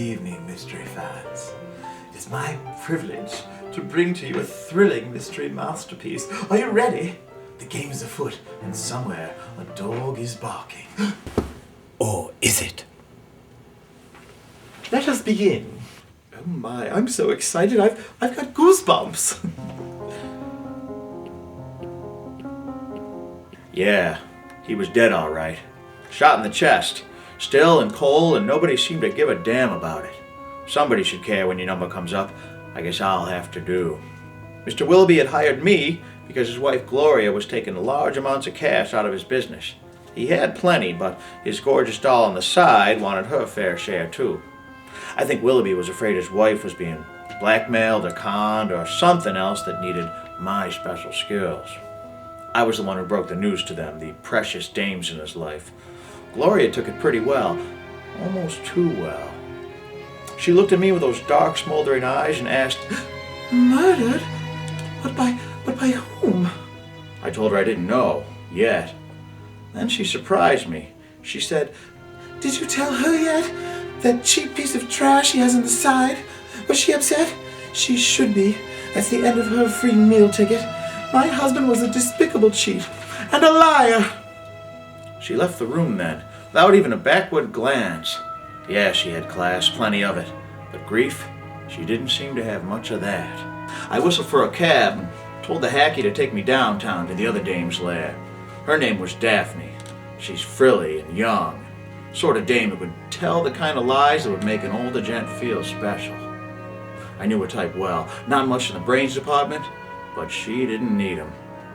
evening, mystery fans. It's my privilege to bring to you a thrilling mystery masterpiece. Are you ready? The game is afoot, and somewhere a dog is barking. Or is it? Let us begin. Oh my, I'm so excited. I've got goosebumps. Yeah, he was dead all right. Shot in the chest. Still and cold, and nobody seemed to give a damn about it. Somebody should care when your number comes up. I guess I'll have to do. Mr. Willoughby had hired me because his wife Gloria was taking large amounts of cash out of his business. He had plenty, but his gorgeous doll on the side wanted her fair share too. I think Willoughby was afraid his wife was being blackmailed or conned or something else that needed my special skills. I was the one who broke the news to them, the precious dames in his life. Gloria took it pretty well, almost too well. She looked at me with those dark, smoldering eyes and asked, Murdered? But by whom? I told her I didn't know, yet. Then she surprised me. She said, Did you tell her yet? That cheap piece of trash he has on the side? Was she upset? She should be. That's the end of her free meal ticket. My husband was a despicable cheat and a liar. She left the room then, without even a backward glance. Yeah, she had class, plenty of it. But grief, she didn't seem to have much of that. I whistled for a cab and told the hacky to take me downtown to the other dame's lair. Her name was Daphne. She's frilly and young. Sort of dame that would tell the kind of lies that would make an older gent feel special. I knew her type well. Not much in the brains department, but she didn't need 'em.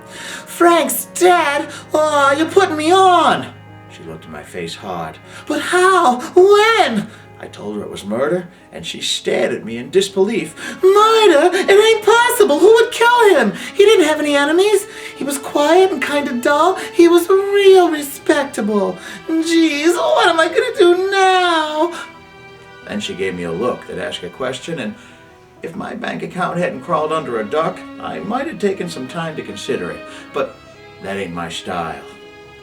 Frank's dead? Oh, you're putting me on. She looked in my face hard. But how? When? I told her it was murder, and she stared at me in disbelief. Murder? It ain't possible. Who would kill him? He didn't have any enemies. He was quiet and kind of dull. He was real respectable. Geez, what am I going to do now? Then she gave me a look that asked a question, and if my bank account hadn't crawled under a duck, I might have taken some time to consider it. But that ain't my style.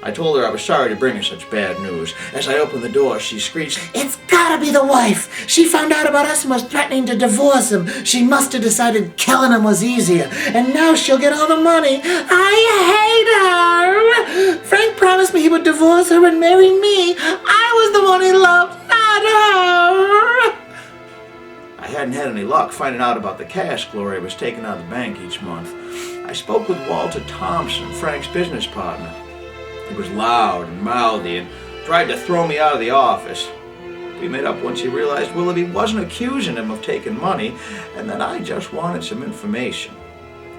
I told her I was sorry to bring her such bad news. As I opened the door, she screeched, It's gotta be the wife. She found out about us and was threatening to divorce him. She must have decided killing him was easier. And now she'll get all the money. I hate her. Frank promised me he would divorce her and marry me. I was the one he loved, not her. I hadn't had any luck finding out about the cash Gloria was taking out of the bank each month. I spoke with Walter Thompson, Frank's business partner. He was loud and mouthy and tried to throw me out of the office. We made up once he realized Willoughby wasn't accusing him of taking money and that I just wanted some information.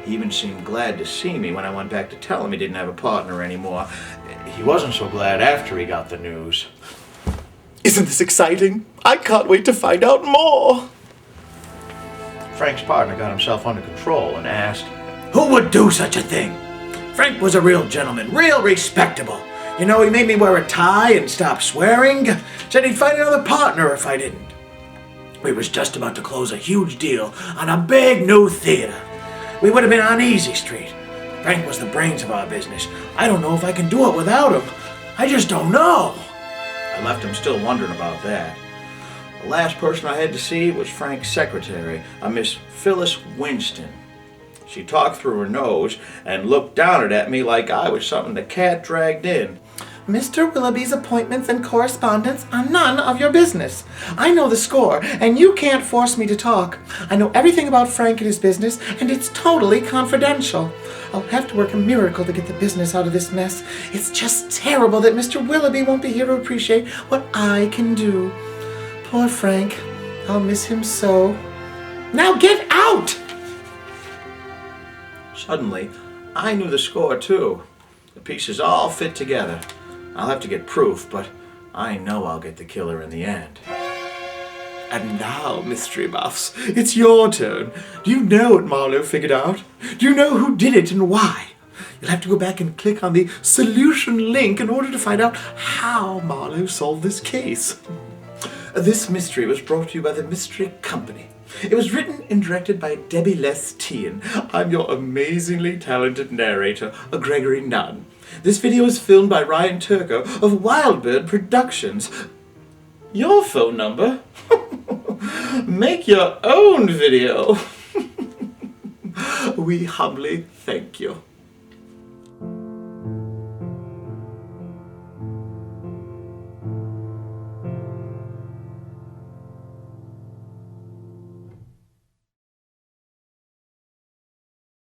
He even seemed glad to see me when I went back to tell him he didn't have a partner anymore. He wasn't so glad after he got the news. Isn't this exciting? I can't wait to find out more. Frank's partner got himself under control and asked, Who would do such a thing? Frank was a real gentleman, real respectable. You know, he made me wear a tie and stop swearing. Said he'd find another partner if I didn't. We was just about to close a huge deal on a big new theater. We would have been on Easy Street. Frank was the brains of our business. I don't know if I can do it without him. I just don't know. I left him still wondering about that. The last person I had to see was Frank's secretary, a Miss Phyllis Winston. She talked through her nose and looked down at me like I was something the cat dragged in. Mr. Willoughby's appointments and correspondence are none of your business. I know the score, and you can't force me to talk. I know everything about Frank and his business, and it's totally confidential. I'll have to work a miracle to get the business out of this mess. It's just terrible that Mr. Willoughby won't be here to appreciate what I can do. Poor Frank. I'll miss him so. Now get out! Suddenly, I knew the score too. The pieces all fit together. I'll have to get proof, but I know I'll get the killer in the end. And now, mystery buffs, it's your turn. Do you know what Marlowe figured out? Do you know who did it and why? You'll have to go back and click on the solution link in order to find out how Marlowe solved this case. This mystery was brought to you by the Mystery Company. It was written and directed by Debbie Lestien. I'm your amazingly talented narrator, Gregory Nunn. This video is filmed by Ryan Turco of Wildbird Productions. Your phone number? make your own video. We humbly thank you.